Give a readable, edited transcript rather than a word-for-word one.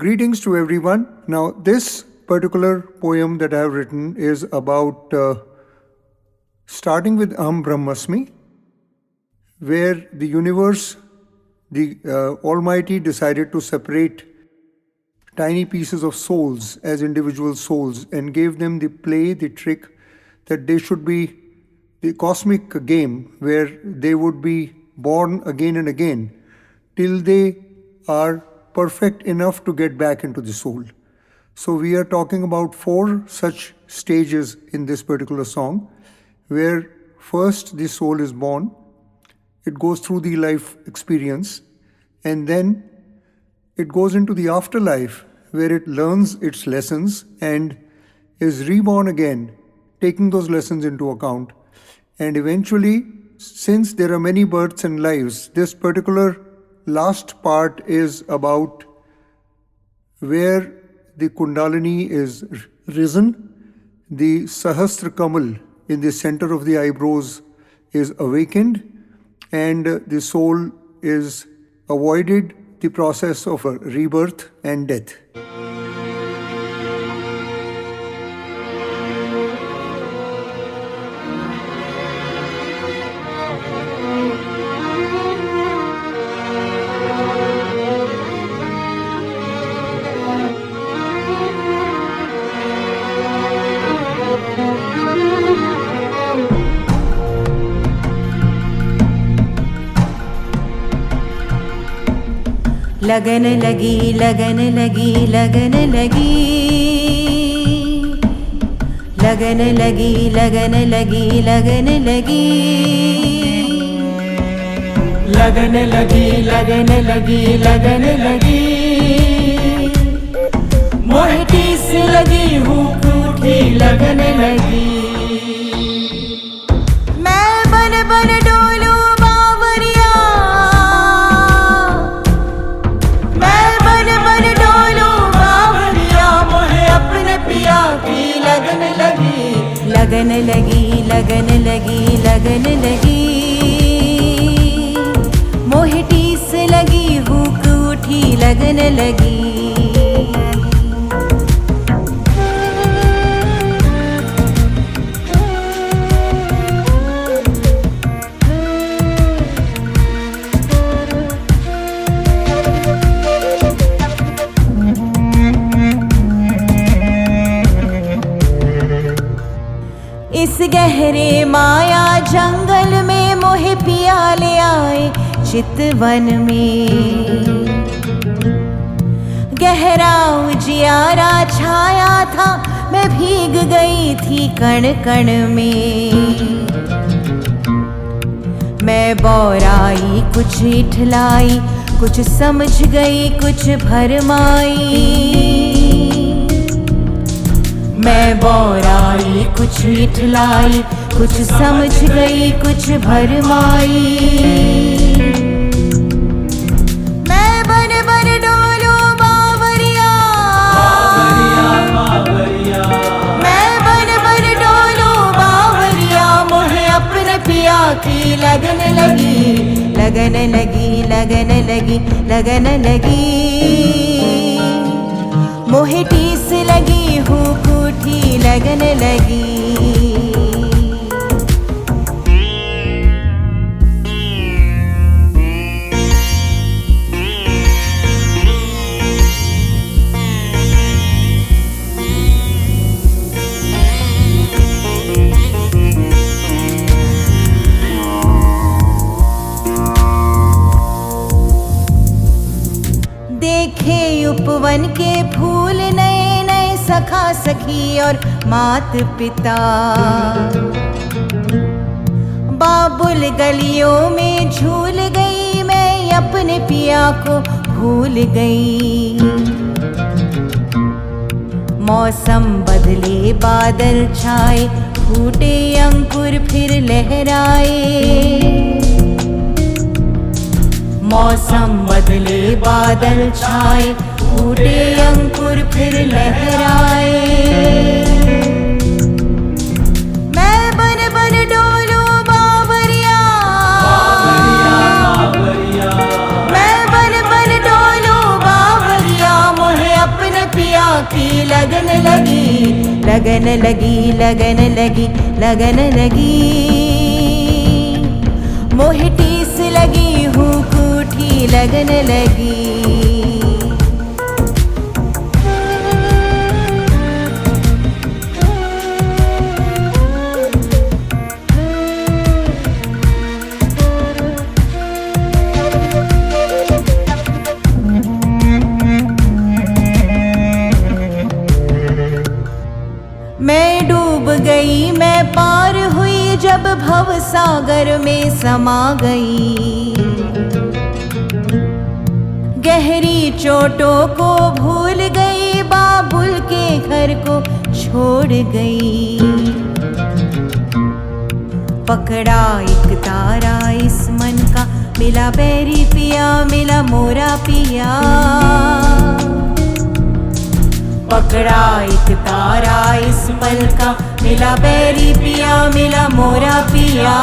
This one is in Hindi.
Greetings to everyone. Now, this particular poem that I have written is about starting with Aham Brahmasmi, where the universe, the Almighty decided to separate tiny pieces of souls as individual souls and gave them the play, the trick that they should be the cosmic game where they would be born again and again till they are perfect enough to get back into the soul. So we are talking about 4 such stages in this particular song, where first the soul is born, it goes through the life experience, and then it goes into the afterlife where it learns its lessons and is reborn again, taking those lessons into account. And eventually, since there are many births and lives, this particular last part is about where the Kundalini is risen, the Sahasra Kamal in the center of the eyebrows is awakened, and the soul is avoided the process of a rebirth and death. लगन लगी लगन लगी लगन लगी लगन लगी लगन लगी लगन लगी लगन लगी लगन लगी लगन लगी मोहटी से लगी हूँ टूटी लगन लगी मैं बन बन डोलूं बावरिया मैं बन बन डोलूं बावरिया मोहे अपने पिया की लगन लगी लगन लगी लगन लगी लगन लगी मोहटी से लगी हुक उठी लगन लगी इस गहरे माया जंगल में मोहे पिया ले आए चितवन में गहरा उजियारा छाया था मैं भीग गई थी कण कण में मैं बौराई कुछ इठलाई कुछ समझ गई कुछ भरमाई मैं बौराई कुछ इठलाई कुछ समझ गई कुछ भरमाई मैं बन बन डोलूं बावरिया मैं बन बन डोलूं बावरिया मोहे अपने पिया की लगन लगी लगन लगी लगन लगी लगन लगी मोहे टीस लगी हूँ कूठी लगन लगी देखे उपवन के फूल नए नए सखा सखी और मात पिता बाबुल गलियों में झूल गई मैं अपने पिया को भूल गई मौसम बदले बादल छाए फूटे अंकुर फिर लहराए मौसम बदले बादल छाए फूटे अंकुर फिर लहराए मैं बन बन डोलूं बावरिया मैं बन बन डोलूं बावरिया मोहे लगन लगी लगन लगी लगन लगी मोहे टीस लगी हूँ कूठी लगन लगी मैं डूब गई मैं पार हुई जब भव सागर में समा गई गहरी चोटों को भूल गई बाबुल के घर को छोड़ गई पकड़ा एक तारा इस मन का मिला बैरी पिया मिला मोरा पिया पकड़ा एक तारा इस पल का मिला बैरी पिया मिला मोरा पिया